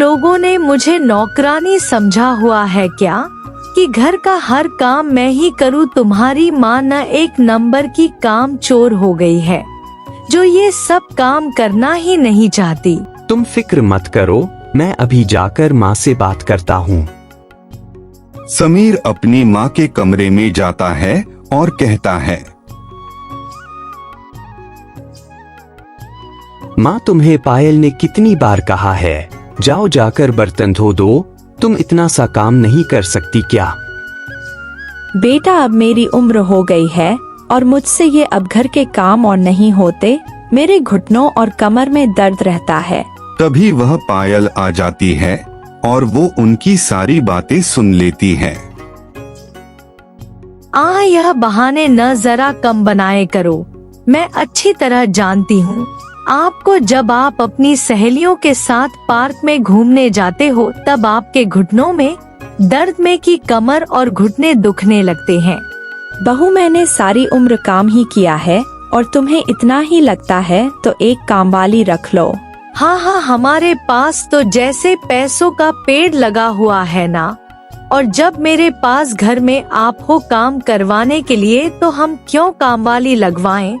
लोगों ने मुझे नौकरानी समझा हुआ है क्या, कि घर का हर काम मैं ही करूं। तुम्हारी माँ न एक नंबर की काम चोर हो गई है, जो ये सब काम करना ही नहीं चाहती। तुम फिक्र मत करो, मैं अभी जाकर माँ से बात करता हूँ। समीर अपनी माँ के कमरे में जाता है और कहता है, माँ तुम्हें पायल ने कितनी बार कहा है, जाओ जाकर बर्तन धो दो, तुम इतना सा काम नहीं कर सकती क्या? बेटा अब मेरी उम्र हो गई है और मुझसे ये अब घर के काम और नहीं होते, मेरे घुटनों और कमर में दर्द रहता है। तभी वह पायल आ जाती है और वो उनकी सारी बातें सुन लेती है। यह बहाने न जरा कम बनाए करो, मैं अच्छी तरह जानती हूँ आपको। जब आप अपनी सहेलियों के साथ पार्क में घूमने जाते हो तब आपके घुटनों में दर्द में की कमर और घुटने दुखने लगते हैं। बहू मैंने सारी उम्र काम ही किया है और तुम्हें इतना ही लगता है तो एक कामवाली रख लो। हाँ, हमारे पास तो जैसे पैसों का पेड़ लगा हुआ है ना, और जब मेरे पास घर में आप हो काम करवाने के लिए तो हम क्यों कामवाली लगवाएं।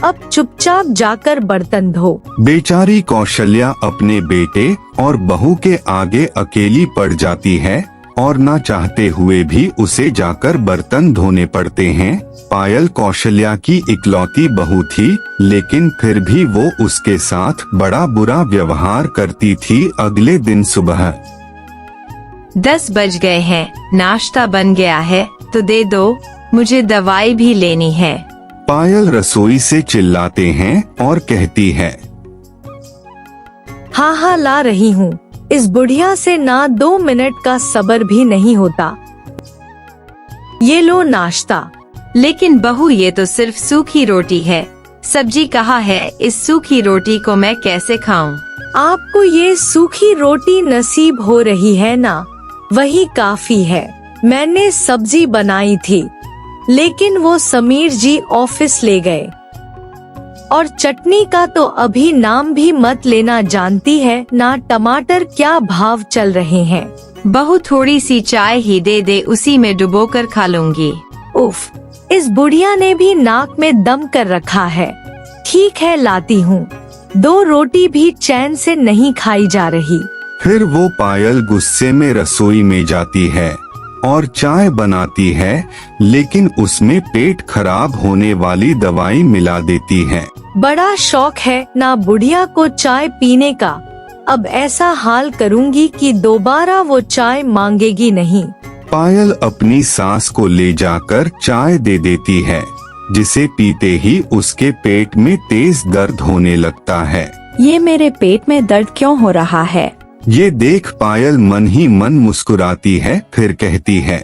अब चुपचाप जाकर बर्तन धो। बेचारी कौशल्या अपने बेटे और बहू के आगे अकेली पड़ जाती है और ना चाहते हुए भी उसे जाकर बर्तन धोने पड़ते हैं। पायल कौशल्या की इकलौती बहू थी, लेकिन फिर भी वो उसके साथ बड़ा बुरा व्यवहार करती थी। अगले दिन सुबह 10 बज गए हैं, नाश्ता बन गया है तो दे दो, मुझे दवाई भी लेनी है। पायल रसोई से चिल्लाते हैं और कहती है, हाँ ला रही हूँ। इस बुढ़िया से ना 2 मिनट का सब्र भी नहीं होता। ये लो नाश्ता। लेकिन बहू ये तो सिर्फ सूखी रोटी है, सब्जी कहाँ है, इस सूखी रोटी को मैं कैसे खाऊं? आपको ये सूखी रोटी नसीब हो रही है ना, वही काफी है। मैंने सब्जी बनाई थी, लेकिन वो समीर जी ऑफिस ले गए। और चटनी का तो अभी नाम भी मत लेना, जानती है ना टमाटर क्या भाव चल रहे हैं। बहू थोड़ी सी चाय ही दे दे, उसी में डुबोकर खा लूंगी। उफ, इस बुढ़िया ने भी नाक में दम कर रखा है। ठीक है लाती हूँ, 2 रोटी भी चैन से नहीं खाई जा रही। फिर वो पायल गुस्से में रसोई में जाती है और चाय बनाती है, लेकिन उसमें पेट खराब होने वाली दवाई मिला देती है। बड़ा शौक है ना बुढ़िया को चाय पीने का। अब ऐसा हाल करूँगी कि दोबारा वो चाय मांगेगी नहीं। पायल अपनी सास को ले जाकर चाय दे देती है, जिसे पीते ही उसके पेट में तेज दर्द होने लगता है। ये मेरे पेट में दर्द क्यों हो रहा है? ये देख पायल मन ही मन मुस्कुराती है, फिर कहती है,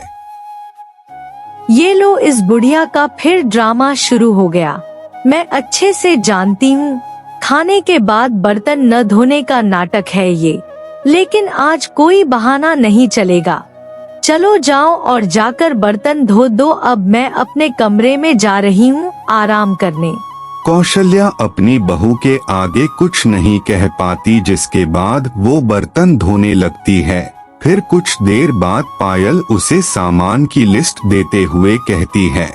ये लो, इस बुढ़िया का फिर ड्रामा शुरू हो गया। मैं अच्छे से जानती हूँ खाने के बाद बर्तन न धोने का नाटक है ये, लेकिन आज कोई बहाना नहीं चलेगा। चलो जाओ और जाकर बर्तन धो दो। अब मैं अपने कमरे में जा रही हूँ आराम करने। कौशल्या अपनी बहू के आगे कुछ नहीं कह पाती, जिसके बाद वो बर्तन धोने लगती है। फिर कुछ देर बाद पायल उसे सामान की लिस्ट देते हुए कहती है,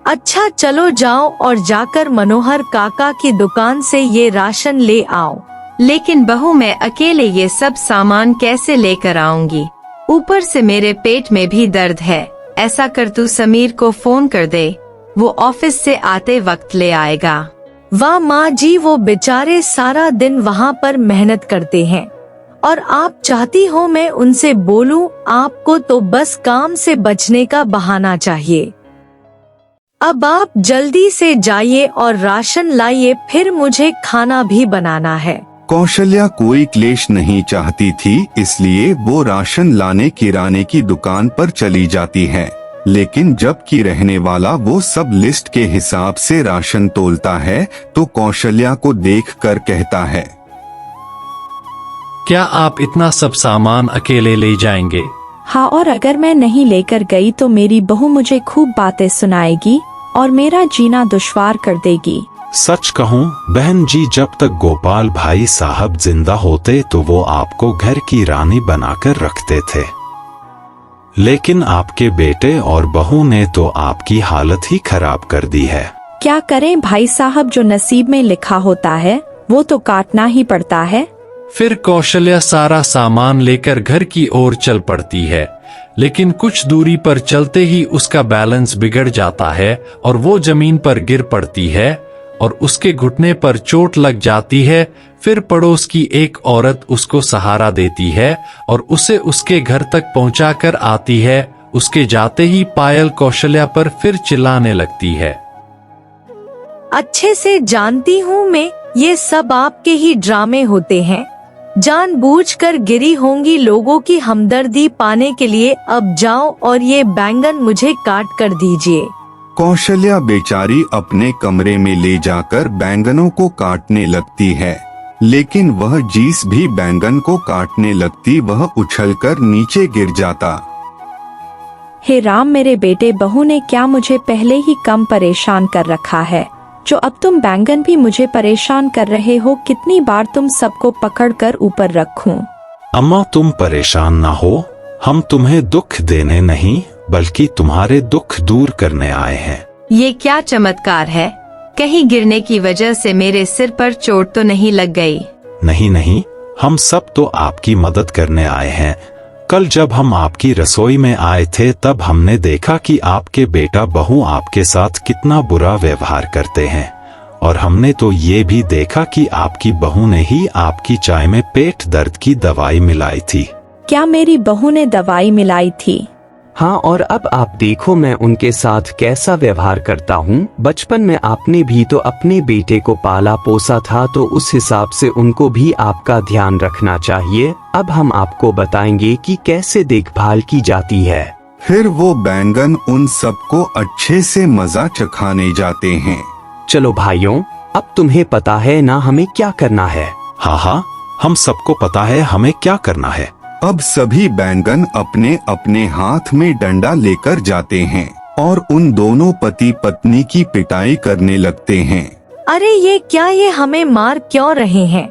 अच्छा चलो जाओ और जाकर मनोहर काका की दुकान से ये राशन ले आओ। लेकिन बहू मैं अकेले ये सब सामान कैसे लेकर आऊंगी? ऊपर से मेरे पेट में भी दर्द है। ऐसा कर तू समीर को फोन कर दे, वो ऑफिस से आते वक्त ले आएगा। वाह माँ जी, वो बेचारे सारा दिन वहाँ पर मेहनत करते हैं और आप चाहती हो मैं उनसे बोलूं? आपको तो बस काम से बचने का बहाना चाहिए। अब आप जल्दी से जाइए और राशन लाइए, फिर मुझे खाना भी बनाना है। कौशल्या कोई क्लेश नहीं चाहती थी, इसलिए वो राशन लाने किराने की दुकान पर चली जाती है। लेकिन जब की रहने वाला वो सब लिस्ट के हिसाब से राशन तोलता है तो कौशल्या को देखकर कहता है, क्या आप इतना सब सामान अकेले ले जाएंगे? हाँ, और अगर मैं नहीं लेकर गई तो मेरी बहू मुझे खूब बातें सुनाएगी और मेरा जीना दुश्वार कर देगी। सच कहूं बहन जी, जब तक गोपाल भाई साहब जिंदा होते तो वो आपको घर की रानी बनाकर रखते थे, लेकिन आपके बेटे और बहू ने तो आपकी हालत ही खराब कर दी है। क्या करें भाई साहब, जो नसीब में लिखा होता है वो तो काटना ही पड़ता है। फिर कौशल्या सारा सामान लेकर घर की ओर चल पड़ती है, लेकिन कुछ दूरी पर चलते ही उसका बैलेंस बिगड़ जाता है और वो जमीन पर गिर पड़ती है और उसके घुटने पर चोट लग जाती है। फिर पड़ोस की एक औरत उसको सहारा देती है और उसे उसके घर तक पहुंचाकर आती है। उसके जाते ही पायल कौशल्या पर फिर चिल्लाने लगती है। अच्छे से जानती हूँ मैं, ये सब आपके ही ड्रामे होते हैं। जानबूझकर गिरी होंगी लोगों की हमदर्दी पाने के लिए। अब जाओ और ये बैंगन मुझे काट कर दीजिए। कौशल्या बेचारी अपने कमरे में ले जाकर बैंगनों को काटने लगती है, लेकिन वह जिस भी बैंगन को काटने लगती वह उछलकर नीचे गिर जाता। हे राम, मेरे बेटे बहू ने क्या मुझे पहले ही कम परेशान कर रखा है, जो अब तुम बैंगन भी मुझे परेशान कर रहे हो। कितनी बार तुम सबको पकड़कर ऊपर रखूं? अम्मा तुम परेशान ना हो, हम तुम्हें दुख देने नहीं बल्कि तुम्हारे दुख दूर करने आए हैं। ये क्या चमत्कार है? कहीं गिरने की वजह से मेरे सिर पर चोट तो नहीं लग गई? नहीं नहीं, हम सब तो आपकी मदद करने आए हैं। कल जब हम आपकी रसोई में आए थे तब हमने देखा कि आपके बेटा बहू आपके साथ कितना बुरा व्यवहार करते हैं, और हमने तो ये भी देखा कि आपकी बहू ने ही आपकी चाय में पेट दर्द की दवाई मिलाई थी। क्या मेरी बहू ने दवाई मिलाई थी? हाँ, और अब आप देखो मैं उनके साथ कैसा व्यवहार करता हूँ। बचपन में आपने भी तो अपने बेटे को पाला पोसा था, तो उस हिसाब से उनको भी आपका ध्यान रखना चाहिए। अब हम आपको बताएंगे कि कैसे देखभाल की जाती है। फिर वो बैंगन उन सबको अच्छे से मजा चखाने जाते हैं। चलो भाइयों, अब तुम्हें पता है ना हमें क्या करना है? हाँ हाँ, हम सबको पता है हमें क्या करना है। अब सभी बैंगन अपने अपने हाथ में डंडा लेकर जाते हैं और उन दोनों पति पत्नी की पिटाई करने लगते हैं। अरे ये क्या, ये हमें मार क्यों रहे हैं?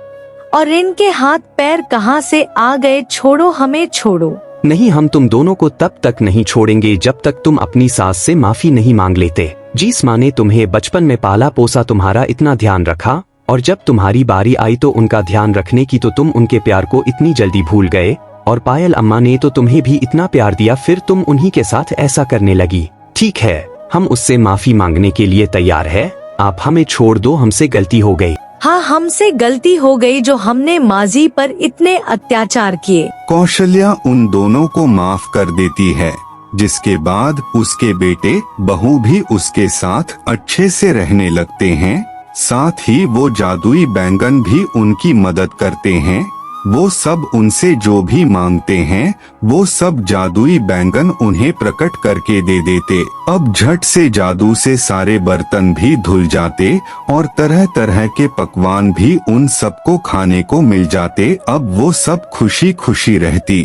और इनके हाथ पैर कहाँ से आ गए? छोड़ो हमें, छोड़ो। नहीं, हम तुम दोनों को तब तक नहीं छोड़ेंगे जब तक तुम अपनी सास से माफी नहीं मांग लेते। जिस माँ ने तुम्हें बचपन में पाला पोसा, तुम्हारा इतना ध्यान रखा, और जब तुम्हारी बारी आई तो उनका ध्यान रखने की तो तुम उनके प्यार को इतनी जल्दी भूल गए। और पायल अम्मा ने तो तुम्हें भी इतना प्यार दिया, फिर तुम उन्हीं के साथ ऐसा करने लगी। ठीक है, हम उससे माफी मांगने के लिए तैयार है। आप हमें छोड़ दो, हमसे गलती हो गई। हाँ, हमसे गलती हो गई जो हमने माजी पर इतने अत्याचार किए। कौशल्या उन दोनों को माफ कर देती है, जिसके बाद उसके बेटे बहू भी उसके साथ अच्छे से रहने लगते हैं। साथ ही वो जादुई बैंगन भी उनकी मदद करते हैं। वो सब उनसे जो भी मांगते हैं वो सब जादुई बैंगन उन्हें प्रकट करके दे देते। अब झट से जादू से सारे बर्तन भी धुल जाते और तरह तरह के पकवान भी उन सबको खाने को मिल जाते। अब वो सब खुशी खुशी रहती।